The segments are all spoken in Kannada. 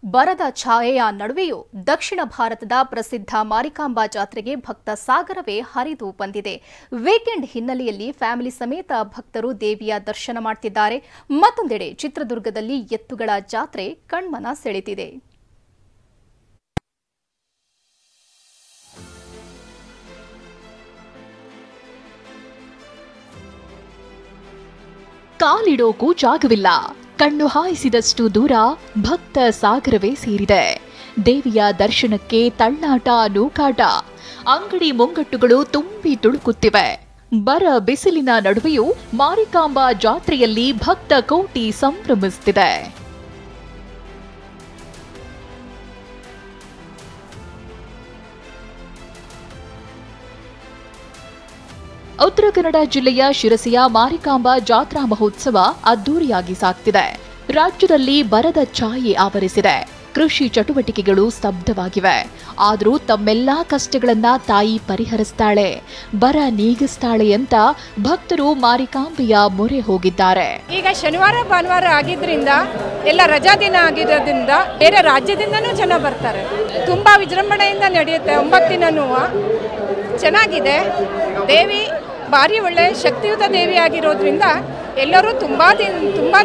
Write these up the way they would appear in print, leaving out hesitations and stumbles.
ಬರದ ಛಾಯೆಯ ನಡುವೆಯೂ ದಕ್ಷಿಣ ಭಾರತದ ಪ್ರಸಿದ್ಧ ಮಾರಿಕಾಂಬಾ ಜಾತ್ರೆಗೆ ಭಕ್ತ ಸಾಗರವೇ ಹರಿದು ಬಂದಿದೆ. ವೀಕೆಂಡ್ ಹಿನ್ನೆಲೆಯಲ್ಲಿ ಫ್ಯಾಮಿಲಿ ಸಮೇತ ಭಕ್ತರು ದೇವಿಯ ದರ್ಶನ ಮಾಡುತ್ತಿದ್ದಾರೆ. ಮತ್ತೊಂದೆಡೆ ಚಿತ್ರದುರ್ಗದಲ್ಲಿ ಎತ್ತುಗಳ ಜಾತ್ರೆ ಕಣ್ಮನ ಸೆಳೆದಿದೆ. ಕಾಲಿಡೋಕು ಜಾಗವಿಲ್ಲ. ಕಣ್ಣು ಹಾಯಿಸಿದಷ್ಟು ದೂರ ಭಕ್ತ ಸಾಗರವೇ ಸೇರಿದೆ. ದೇವಿಯ ದರ್ಶನಕ್ಕೆ ತಳ್ಳಾಟ ನೂಕಾಟ, ಅಂಗಡಿ ಮುಂಗಟ್ಟುಗಳು ತುಂಬಿ ತುಳುಕುತ್ತಿವೆ. ಬರ ಬಿಸಿಲಿನ ನಡುವೆಯೂ ಮಾರಿಕಾಂಬಾ ಜಾತ್ರೆಯಲ್ಲಿ ಭಕ್ತ ಕೋಟಿ ಸಂಭ್ರಮಿಸುತ್ತಿದೆ. ಉತ್ತರ ಕನ್ನಡ ಜಿಲ್ಲೆಯ ಶಿರಸಿಯ ಮಾರಿಕಾಂಬಾ ಜಾತ್ರಾ ಮಹೋತ್ಸವ ಅದ್ದೂರಿಯಾಗಿ ಸಾಗ್ತಿದೆ. ರಾಜ್ಯದಲ್ಲಿ ಬರದ ಛಾಯೆ ಆವರಿಸಿದೆ. ಕೃಷಿ ಚಟುವಟಿಕೆಗಳು ಸ್ತಬ್ಧವಾಗಿವೆ. ಆದರೂ ತಮ್ಮೆಲ್ಲಾ ಕಷ್ಟಗಳನ್ನ ತಾಯಿ ಪರಿಹರಿಸ್ತಾಳೆ, ಬರ ನೀಗಿಸ್ತಾಳೆ ಅಂತ ಭಕ್ತರು ಮಾರಿಕಾಂಬೆಯ ಮೊರೆ ಹೋಗಿದ್ದಾರೆ. ಈಗ ಶನಿವಾರ ಭಾನುವಾರ ಆಗಿದ್ರಿಂದ ಎಲ್ಲ ರಜಾ ದಿನ ಆಗಿರೋದ್ರಿಂದ ಬೇರೆ ರಾಜ್ಯದಿಂದನೂ ಜನ ಬರ್ತಾರೆ. ತುಂಬಾ ವಿಜೃಂಭಣೆಯಿಂದ ನಡೆಯುತ್ತೆ. 9 ದಿನನೂ ಚೆನ್ನಾಗಿದೆ. ದೇವಿ ಭಾರಿ ಒಳ್ಳೆ ಶಕ್ತಿಯುತ ದೇವಿ ಆಗಿರೋದ್ರಿಂದ ಎಲ್ಲರೂ ತುಂಬಾ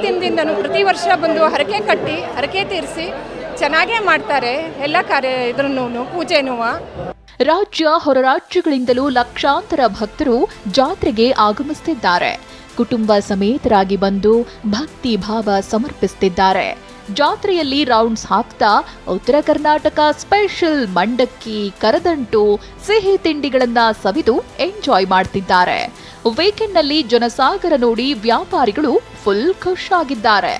ದಿನದಿಂದನೂ ಪ್ರತಿ ವರ್ಷ ಬಂದು ಹರಕೆ ಕಟ್ಟಿ ಹರಕೆ ತೀರಿಸಿ ಚೆನ್ನಾಗೇ ಮಾಡ್ತಾರೆ ಎಲ್ಲ ಕಾರ್ಯ ಇದ್ರೂ ಪೂಜೆನೂ. ರಾಜ್ಯ ಹೊರ ರಾಜ್ಯಗಳಿಂದಲೂ ಲಕ್ಷಾಂತರ ಭಕ್ತರು ಜಾತ್ರೆಗೆ ಆಗಮಿಸುತ್ತಿದ್ದಾರೆ. ಕುಟುಂಬ ಸಮೇತರಾಗಿ ಬಂದು ಭಕ್ತಿ ಭಾವ ಸಮರ್ಪಿಸುತ್ತಿದ್ದಾರೆ. ಜಾತ್ರೆಯಲ್ಲಿ ರೌಂಡ್ಸ್ ಹಾಕ್ತಾ ಉತ್ತರ ಕರ್ನಾಟಕ ಸ್ಪೆಷಲ್ ಮಂಡಕ್ಕಿ, ಕರದಂಟು, ಸಿಹಿ ತಿಂಡಿಗಳನ್ನ ಸವಿದು ಎಂಜಾಯ್ ಮಾಡ್ತಿದ್ದಾರೆ. ವೀಕೆಂಡ್ನಲ್ಲಿ ಜನಸಾಗರ ನೋಡಿ ವ್ಯಾಪಾರಿಗಳು ಫುಲ್ ಖುಷ್ ಆಗಿದ್ದಾರೆ.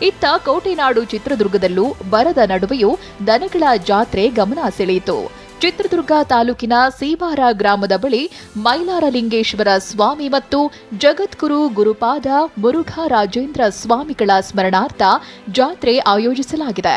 ಇತ್ತ ಕೋಟೆನಾಡು ಚಿತ್ರದುರ್ಗದಲ್ಲೂ ಬರದ ನಡುವೆಯೂ ದನಗಳ ಜಾತ್ರೆ ಗಮನ ಸೆಳೆಯಿತು. ಚಿತ್ರದುರ್ಗ ತಾಲೂಕಿನ ಸೀಬಾರ ಗ್ರಾಮದ ಬಳಿ ಮೈಲಾರಲಿಂಗೇಶ್ವರ ಸ್ವಾಮಿ ಮತ್ತು ಜಗದ್ಗುರು ಗುರುಪಾದ ಮುರುಘರಾಜೇಂದ್ರ ಸ್ವಾಮಿಗಳ ಸ್ಮರಣಾರ್ಥ ಜಾತ್ರೆ ಆಯೋಜಿಸಲಾಗಿದೆ.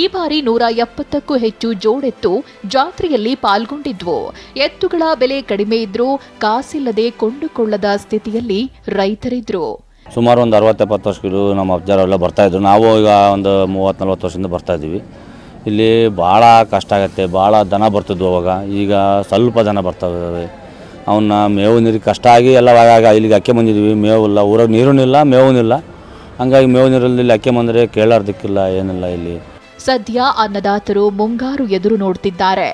ಈ ಬಾರಿ 170ಕ್ಕೂ ಹೆಚ್ಚು ಜೋಡೆತ್ತು ಜಾತ್ರೆಯಲ್ಲಿ ಪಾಲ್ಗೊಂಡಿದ್ವು. ಎತ್ತುಗಳ ಬೆಲೆ ಕಡಿಮೆ ಇದ್ರೂ ಕಾಸಿಲ್ಲದೆ ಕೊಂಡುಕೊಳ್ಳದ ಸ್ಥಿತಿಯಲ್ಲಿ ರೈತರಿದ್ರು. ಸುಮಾರು ಒಂದು 60-70 ವರ್ಷಗಳು ನಮ್ಮ ಅಜ್ಜರೆಲ್ಲ ಬರ್ತಾಯಿದ್ರು. ನಾವು ಈಗ ಒಂದು 30-40 ವರ್ಷದಿಂದ ಬರ್ತಾಯಿದ್ದೀವಿ. ಇಲ್ಲಿ ಭಾಳ ಕಷ್ಟ ಆಗುತ್ತೆ. ಭಾಳ ದನ ಬರ್ತಿದ್ವು ಅವಾಗ. ಈಗ ಸ್ವಲ್ಪ ದನ ಬರ್ತಾವೆ. ಅವನ್ನ ಮೇವು ನೀರಿಗೆ ಕಷ್ಟ ಆಗಿ ಎಲ್ಲ ಇಲ್ಲಿಗೆ ಅಕ್ಕೆ ಬಂದಿದ್ವಿ. ಮೇವಿಲ್ಲ, ಊರಾಗ ನೀರೂ ಇಲ್ಲ, ಮೇವೂ ಇಲ್ಲ. ಹಂಗಾಗಿ ಮೇವು ನೀರಲ್ಲಿ ಅಕ್ಕೆ ಬಂದರೆ ಕೇಳಾರ್ದಕ್ಕಿಲ್ಲ, ಏನಿಲ್ಲ ಇಲ್ಲಿ. ಸದ್ಯ ಅನ್ನದಾತರು ಮುಂಗಾರು ಎದುರು ನೋಡ್ತಿದ್ದಾರೆ.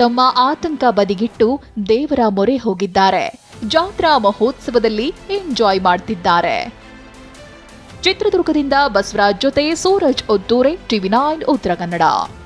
ತಮ್ಮ ಆತಂಕ ಬದಿಗಿಟ್ಟು ದೇವರ ಮೊರೆ ಹೋಗಿದ್ದಾರೆ. ಜಾತ್ರಾ ಮಹೋತ್ಸವದಲ್ಲಿ ಎಂಜಾಯ್ ಮಾಡ್ತಿದ್ದಾರೆ. ಚಿತ್ರದುರ್ಗದಿಂದ ಬಸವರಾಜ್ ಜೊತೆ ಸೂರಜ್ ಒದ್ದೂರೆ, TV9 ಉತ್ತರ ಕನ್ನಡ.